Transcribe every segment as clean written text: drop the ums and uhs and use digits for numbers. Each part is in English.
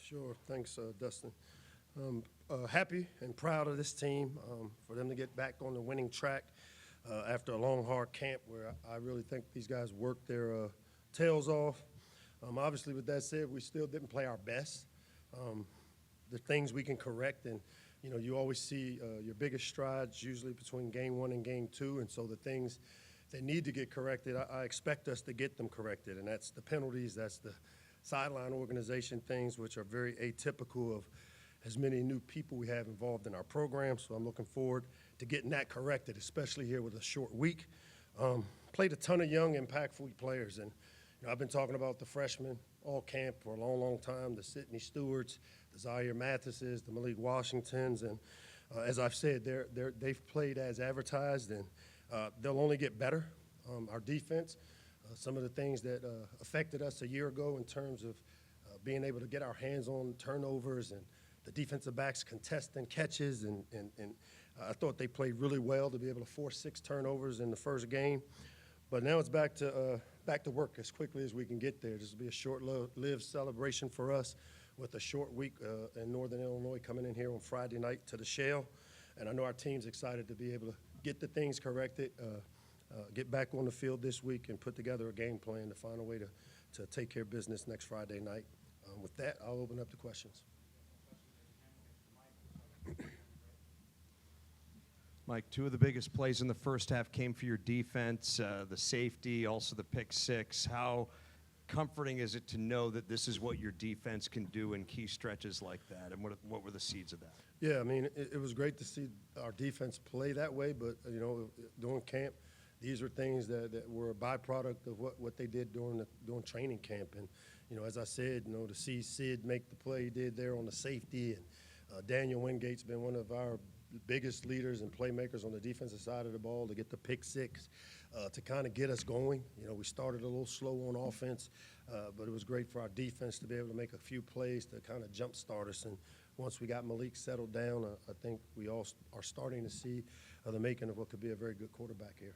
Sure. Thanks, Dustin. Happy and proud of this team for them to get back on the winning track after a long, hard camp where I really think these guys worked their tails off. Obviously, with that said, we still didn't play our best. The things we can correct, and you always see your biggest strides usually between game one and game two, and so the things that need to get corrected, I expect us to get them corrected, and that's the penalties, that's the sideline organization things, which are very atypical of as many new people we have involved in our program. So I'm looking forward to getting that corrected, especially here with a short week. Played a ton of young, impactful players, and I've been talking about the freshmen all camp for a long, long time, the Sidney Stewarts, the Zaire Mathises, the Malik Washingtons, and as I've said, they've played as advertised, and they'll only get better. Our defense, some of the things that affected us a year ago in terms of being able to get our hands on turnovers and the defensive backs contesting catches, and I thought they played really well to be able to force 6 turnovers in the first game. But now it's back to work as quickly as we can get there. This will be a short-lived celebration for us with a short week in Northern Illinois coming in here on Friday night to the Shell. And I know our team's excited to be able to get the things corrected, get back on the field this week, and put together a game plan to find a way to take care of business next Friday night. With that, I'll open up the questions. Mike, 2 of the biggest plays in the first half came for your defense, the safety, also the pick 6. How comforting is it to know that this is what your defense can do in key stretches like that, and what were the seeds of that? Yeah, I mean, it was great to see our defense play that way, but, during camp, these are things that were a byproduct of what they did during training camp. And, as I said, to see Sid make the play he did there on the safety, and Daniel Wingate's been one of our biggest leaders and playmakers on the defensive side of the ball to get the pick 6 to kind of get us going. We started a little slow on offense, but it was great for our defense to be able to make a few plays to kind of jumpstart us. And once we got Malik settled down, I think we all are starting to see the making of what could be a very good quarterback here.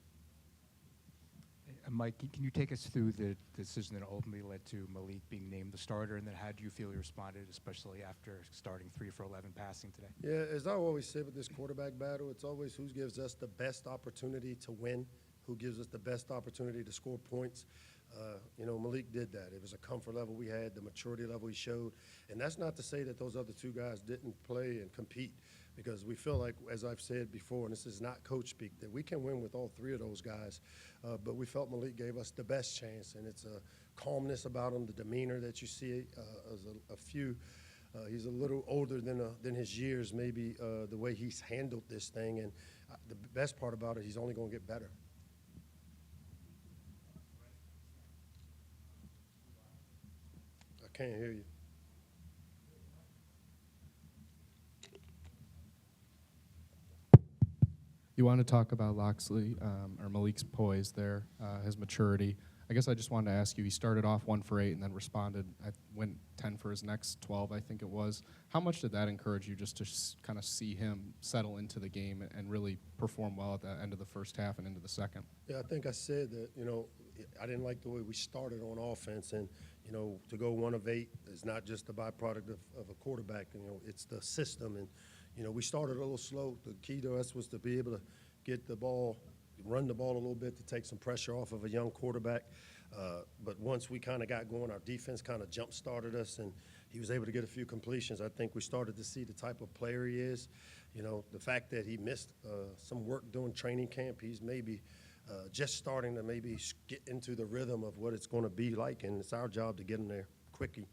Mike, can you take us through the decision that ultimately led to Malik being named the starter, and then how do you feel he responded, especially after starting 3 for 11 passing today? Yeah, as I always said with this quarterback battle, it's always who gives us the best opportunity to win, who gives us the best opportunity to score points. Malik did that. It was a comfort level we had, the maturity level he showed. And that's not to say that those other 2 guys didn't play and compete, because we feel like, as I've said before, and this is not coach speak, that we can win with all 3 of those guys. But we felt Malik gave us the best chance, and it's a calmness about him, the demeanor that you see as a few. He's a little older than his years, maybe the way he's handled this thing. And the best part about it, he's only going to get better. I can't hear you. You want to talk about Locksley, or Malik's poise there, his maturity. I guess I just wanted to ask you, he started off 1 for 8 and then responded, went 10 for his next 12, I think it was. How much did that encourage you just to kind of see him settle into the game and really perform well at the end of the first half and into the second? Yeah, I think I said that, I didn't like the way we started on offense, and, to go 1 of 8 is not just a byproduct of a quarterback. It's the system, and, we started a little slow. The key to us was to be able to get the ball, run the ball a little bit to take some pressure off of a young quarterback. But once we kind of got going, our defense kind of jump-started us, and he was able to get a few completions. I think we started to see the type of player he is. The fact that he missed some work during training camp, he's maybe just starting to maybe get into the rhythm of what it's going to be like, and it's our job to get him there quickly.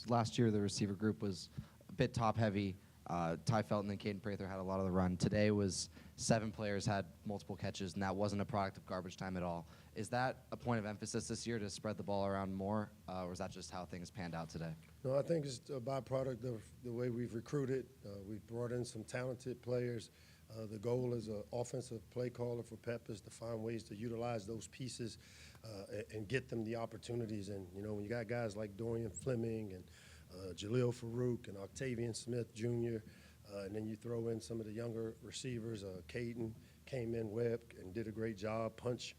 Last year, the receiver group was a bit top-heavy. Ty Felton and Caden Prather had a lot of the run. Today was 7 players had multiple catches, and that wasn't a product of garbage time at all. Is that a point of emphasis this year to spread the ball around more, or is that just how things panned out today? No, I think it's a byproduct of the way we've recruited. We've brought in some talented players. The goal as an offensive play caller for Pep is to find ways to utilize those pieces and get them the opportunities. And, when you got guys like Dorian Fleming and Jaleel Farouk and Octavian Smith Jr., and then you throw in some of the younger receivers. Caden came in, Webb, and did a great job. Punch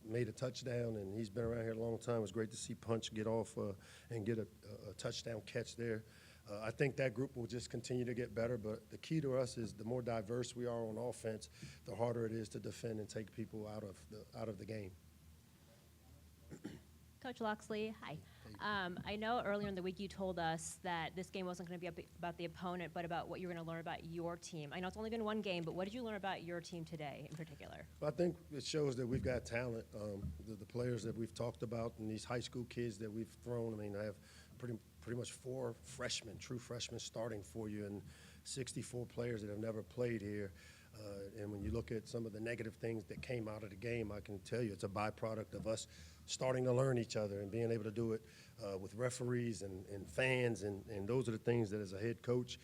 made a touchdown, and he's been around here a long time. It was great to see Punch get off and get a touchdown catch there. I think that group will just continue to get better, but the key to us is the more diverse we are on offense, the harder it is to defend and take people out of the game. Coach Locksley, hi. I know earlier in the week you told us that this game wasn't going to be about the opponent, but about what you were going to learn about your team. I know it's only been one game, but what did you learn about your team today in particular? I think it shows that we've got talent. The players that we've talked about and these high school kids that we've thrown, I mean, I have pretty much 4 freshmen, true freshmen starting for you, and 64 players that have never played here. And when you look at some of the negative things that came out of the game, I can tell you it's a byproduct of us starting to learn each other and being able to do it with referees and fans, and those are the things that as a head coach,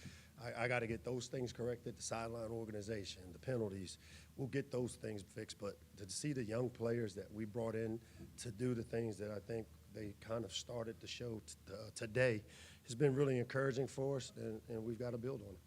I got to get those things corrected, the sideline organization, the penalties. We'll get those things fixed, but to see the young players that we brought in to do the things that I think they kind of started to show today has been really encouraging for us, and we've got to build on it.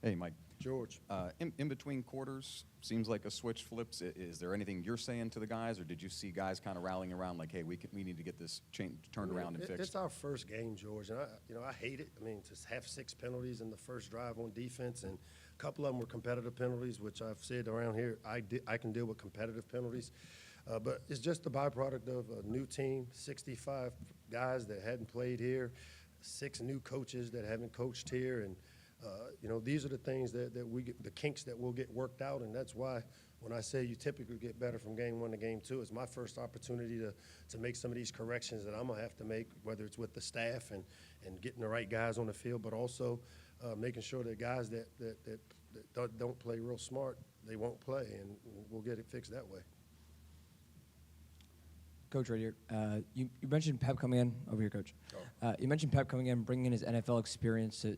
Hey, Mike. George. In between quarters, seems like a switch flips. Is there anything you're saying to the guys, or did you see guys kind of rallying around like, hey, we need to get this turned around and fixed? It's our first game, George, and I hate it. I mean, to have 6 penalties in the first drive on defense, and a couple of them were competitive penalties, which I've said around here I can deal with competitive penalties. But it's just the byproduct of a new team, 65 guys that hadn't played here, 6 new coaches that haven't coached here, and these are the things that we get, the kinks that will get worked out, and that's why when I say you typically get better from game 1 to game 2, it's my first opportunity to make some of these corrections that I'm going to have to make, whether it's with the staff and getting the right guys on the field, but also making sure that guys that don't play real smart, they won't play, and we'll get it fixed that way. Coach, right here. You mentioned Pep coming in. Over here, Coach. You mentioned Pep coming in, bringing in his NFL experience to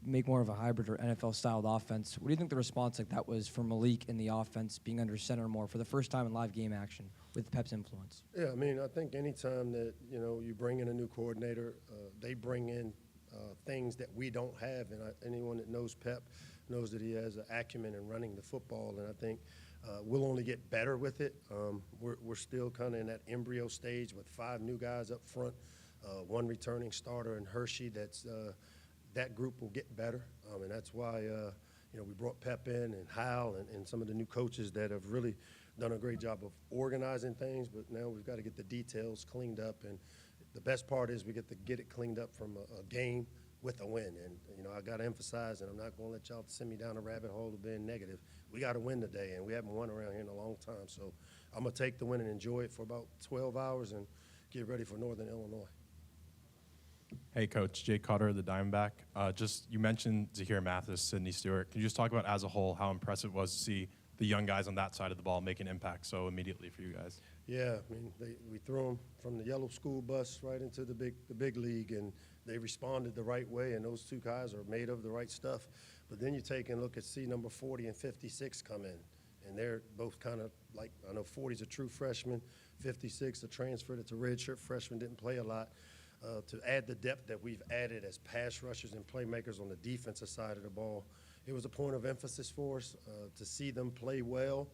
make more of a hybrid or NFL-styled offense. What do you think the response like that was for Malik in the offense, being under center more for the first time in live game action with Pep's influence? Yeah, I mean, I think anytime that, you bring in a new coordinator, they bring in things that we don't have, and anyone that knows Pep knows that he has an acumen in running the football, and I think we'll only get better with it. We're still kind of in that embryo stage with 5 new guys up front, 1 returning starter, and Hershey that group will get better, and that's why we brought Pep in and Hal and some of the new coaches that have really done a great job of organizing things, but now we've got to get the details cleaned up, and the best part is we get to get it cleaned up from a game with a win, and I got to emphasize, and I'm not going to let y'all send me down a rabbit hole of being negative. We got to win today, and we haven't won around here in a long time, so I'm going to take the win and enjoy it for about 12 hours and get ready for Northern Illinois. Hey, Coach. Jake Cutter, the Diamondback. You mentioned Zahir Mathis, Sidney Stewart. Can you just talk about, as a whole, how impressive it was to see the young guys on that side of the ball make an impact so immediately for you guys? Yeah, I mean, we threw them from the yellow school bus right into the big league, and they responded the right way, and those 2 guys are made of the right stuff. But then you take and look at number 40 and 56 come in, and they're both kind of like, I know 40's a true freshman, 56 a transfer that's a redshirt freshman, didn't play a lot. To add the depth that we've added as pass rushers and playmakers on the defensive side of the ball, it was a point of emphasis for us to see them play well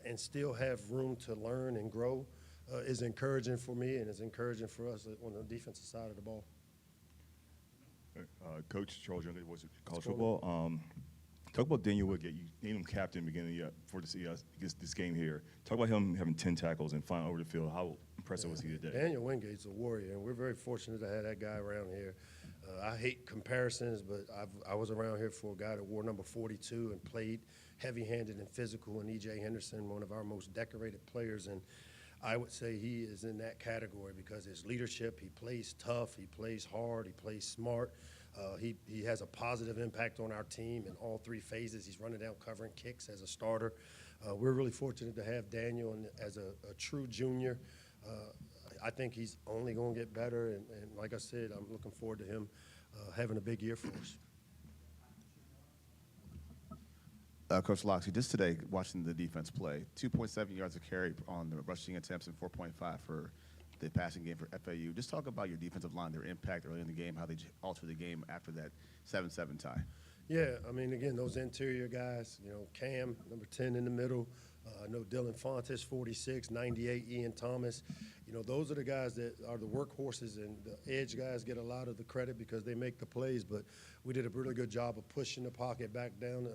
and still have room to learn and grow is encouraging for me, and is encouraging for us on the defensive side of the ball. Coach Charles Young, was college football. Talk about Daniel Woodgate. You named him captain beginning for this game here. Talk about him having 10 tackles and flying over the field. How impressive was he today? Daniel Wingate's a warrior, and we're very fortunate to have that guy around here. I hate comparisons, but I was around here for a guy that wore number 42 and played heavy-handed and physical, and E.J. Henderson, one of our most decorated players, and I would say he is in that category because his leadership, he plays tough, he plays hard, he plays smart. He has a positive impact on our team in all 3 phases. He's running down covering kicks as a starter. We're really fortunate to have Daniel as a true junior. I think he's only going to get better, and like I said, I'm looking forward to him having a big year for us. Coach Locksley, just today, watching the defense play, 2.7 yards of carry on the rushing attempts and 4.5 for the passing game for FAU. Just talk about your defensive line, their impact early in the game, how they altered the game after that 7-7 tie. Yeah, I mean, again, those interior guys, Cam, number 10 in the middle, I know Dylan Fontes, 46, 98, Ian Thomas. You know, those are the guys that are the workhorses, and the edge guys get a lot of the credit because they make the plays, but we did a really good job of pushing the pocket back down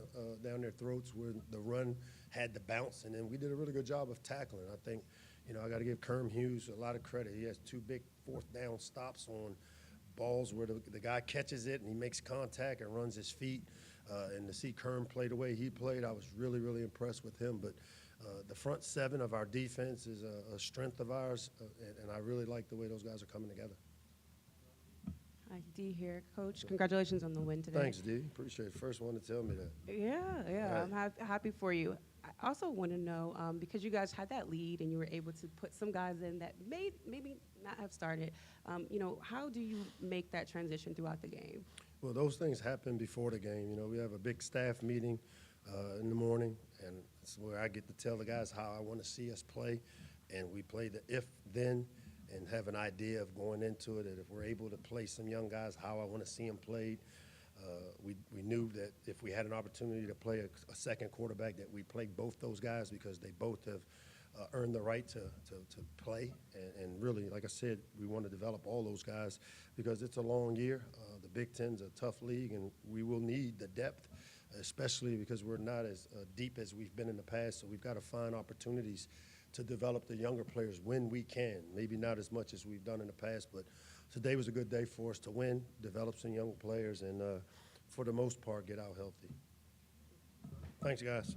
their throats where the run had the bounce, and then we did a really good job of tackling. I think, you know, I got to give Kerm Hughes a lot of credit. He has 2 big 4th down stops on balls where the guy catches it and he makes contact and runs his feet. And to see Kerm play the way he played, I was really, really impressed with him. But the front 7 of our defense is a strength of ours, and I really like the way those guys are coming together. Hi, Dee here. Coach, congratulations on the win today. Thanks, Dee. Appreciate it. First one to tell me that. Yeah, Right. I'm happy for you. I also want to know, because you guys had that lead and you were able to put some guys in that maybe not have started, you know, how do you make that transition throughout the game? Well, those things happen before the game. You know, we have a big staff meeting in the morning, and it's where I get to tell the guys how I want to see us play, and we play the if-then and have an idea of going into it, and if we're able to play some young guys how I want to see them played. We knew that if we had an opportunity to play a second quarterback, that we play both those guys because they both have earned the right to play. And really, like I said, we want to develop all those guys because it's a long year. The Big Ten's a tough league, and we will need the depth, especially because we're not as deep as we've been in the past. So we've got to find opportunities to develop the younger players when we can. Maybe not as much as we've done in the past, but today was a good day for us to win, develop some young players, and for the most part, get out healthy. Thanks, guys.